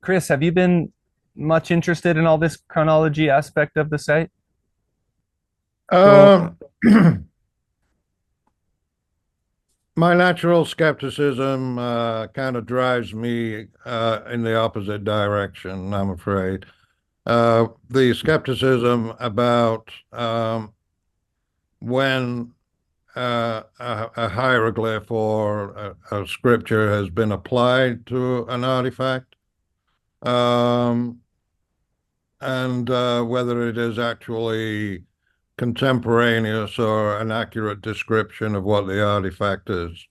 Chris, have you been much interested in all this chronology aspect of the site? Um, my natural skepticism kind of drives me in the opposite direction, I'm afraid. The skepticism about when a hieroglyph or a scripture has been applied to an artifact, um, and whether it is actually contemporaneous or an accurate description of what the artifact is.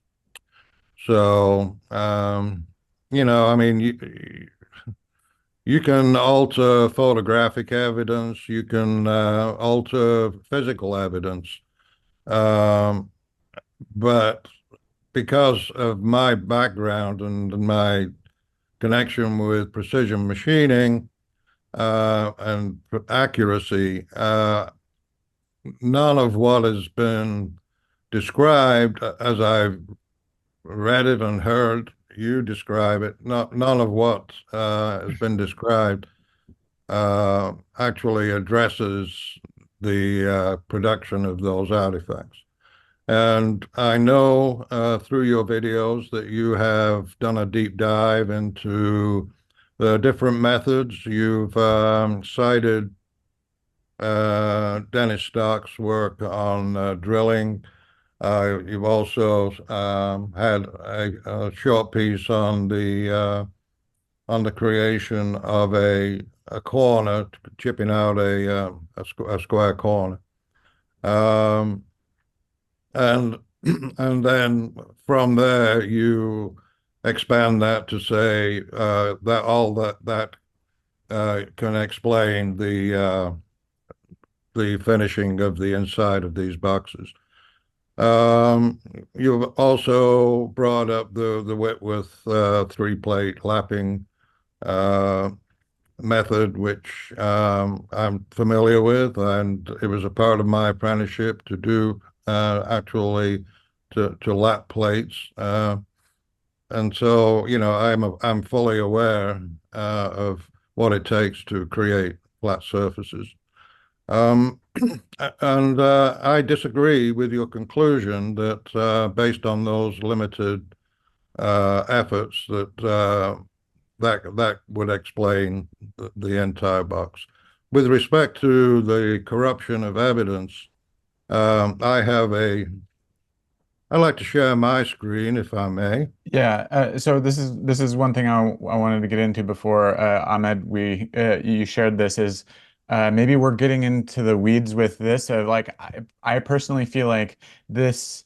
So, I mean, you can alter photographic evidence, you can alter physical evidence, um, but because of my background and my connection with precision machining and accuracy, none of what has been described as I've read it and heard you describe it, none of what has been described actually addresses the production of those artifacts. And I know through your videos that you have done a deep dive into the different methods. You've cited Dennis Stark's work on drilling. You've also had a short piece on the creation of a corner, chipping out a square corner, and and then from there you expand that to say that all that can explain the finishing of the inside of these boxes. You've also brought up the Whitworth three-plate lapping method, which I'm familiar with, and it was a part of my apprenticeship to do actually to lap plates. And so, I'm fully aware of what it takes to create flat surfaces. Um, and I disagree with your conclusion that based on those limited efforts, that would explain the entire box. With respect to the corruption of evidence, I like to share my screen if I may. Yeah, so this is one thing I wanted to get into before Ahmed, we you shared this is maybe we're getting into the weeds with this of like I personally feel like this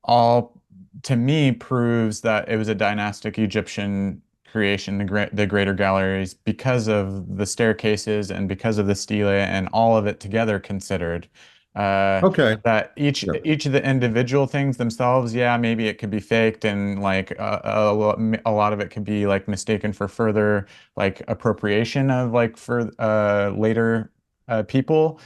all to me proves that it was a dynastic Egyptian creation, the Greater Galleries, because of the staircases and because of the stele and all of it together considered. Uh, Okay. that each Yeah. each of the individual things themselves, yeah, maybe it could be faked and like a lot of it could be like mistaken for further like appropriation of like for later people.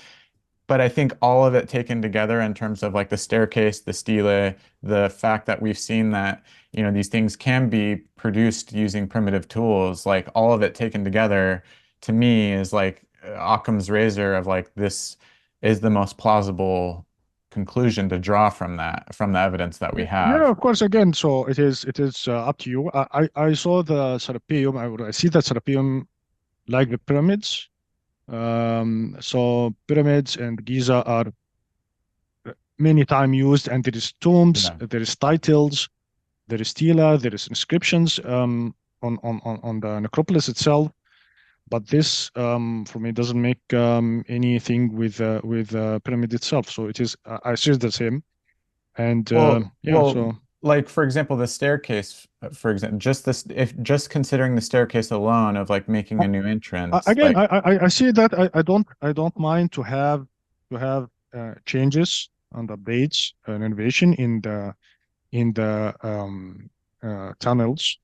But I think all of it taken together in terms of like the staircase, the stele, the fact that we've seen that, these things can be produced using primitive tools, like all of it taken together to me is like Occam's razor of like this is the most plausible conclusion to draw from that, from the evidence that we Yeah, have. of course. Again, so it is up to you. I saw the Serapeum. I see that Serapeum like the pyramids. So pyramids and Giza are many time used, and there is tombs, Yeah. there is titles, there is stela, there is inscriptions on the necropolis itself. But this, for me, doesn't make anything with pyramid itself. So it is. I see it's the same, and yeah. Well, So like for example, the staircase, for example, just this, if just considering the staircase alone of like making a new entrance, again, like I see that I don't mind to have changes and updates and innovation in the tunnels,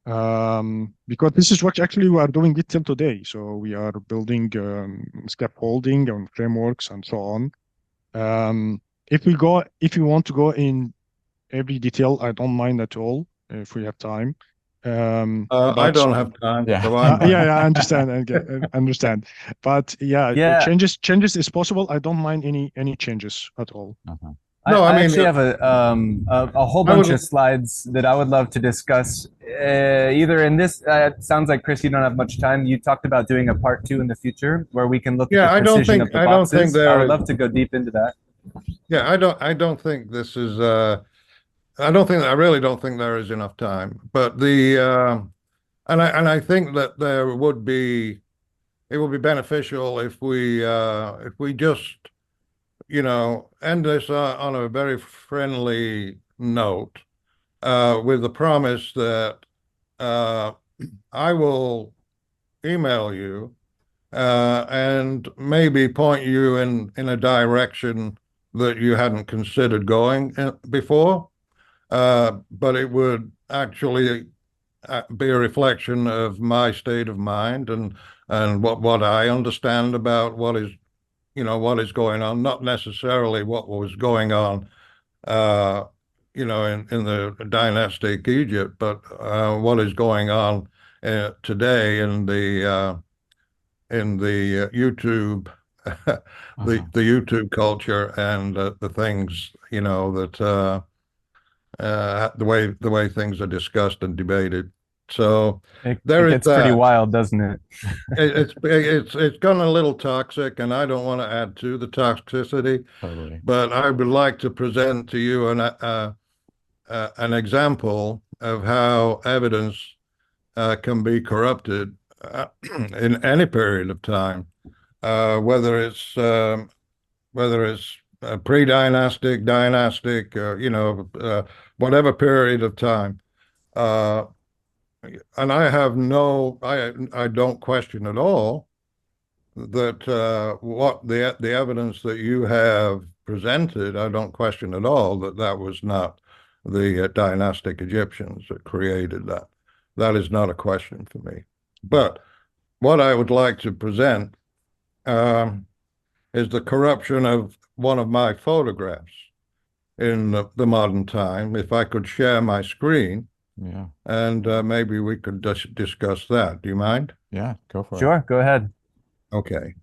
because this is what actually we are doing it till today. So we are building scaffolding and frameworks and so on. If we want to go in every detail, I don't mind at all if we have time. I But don't have time, Yeah. so I'm yeah, I understand. I understand. But yeah, Yeah. changes is possible. I don't mind any changes at all. Uh-huh. No, I I mean, actually have a whole I bunch would- of slides that I would love to discuss. Either in this, it sounds like Chris, you don't have much time. You talked about doing a part 2 in the future where we can look Yeah, at the I don't precision think- of the I don't think boxes. there I would is- love to go deep into that. yeah, I don't think this is, I really don't think there is enough time. But and I think that it would be beneficial if we just, end this on a very friendly note, with the promise that I will email you and maybe point you in a direction that you hadn't considered going before. But it would actually be a reflection of my state of mind and what I understand about what is going on, not necessarily what was going on, in the dynastic Egypt, but what is going on today in the YouTube, the YouTube culture and the things that. The way things are discussed and debated. So It there is gets pretty that. wild, doesn't it? It's gone a little toxic, and I don't want to add to the toxicity. Totally. But I would like to present to you an example of how evidence can be corrupted in any period of time, whether it's pre-dynastic, dynastic, whatever period of time. And I don't question at all that what the evidence that you have presented, I don't question at all that was not the dynastic Egyptians that created that. That is not a question for me. But what I would like to present is the corruption of one of my photographs in the modern time. If I could share my screen, Yeah. and maybe we could discuss that. Do you mind? Yeah. Go for it. Sure, go ahead. Okay.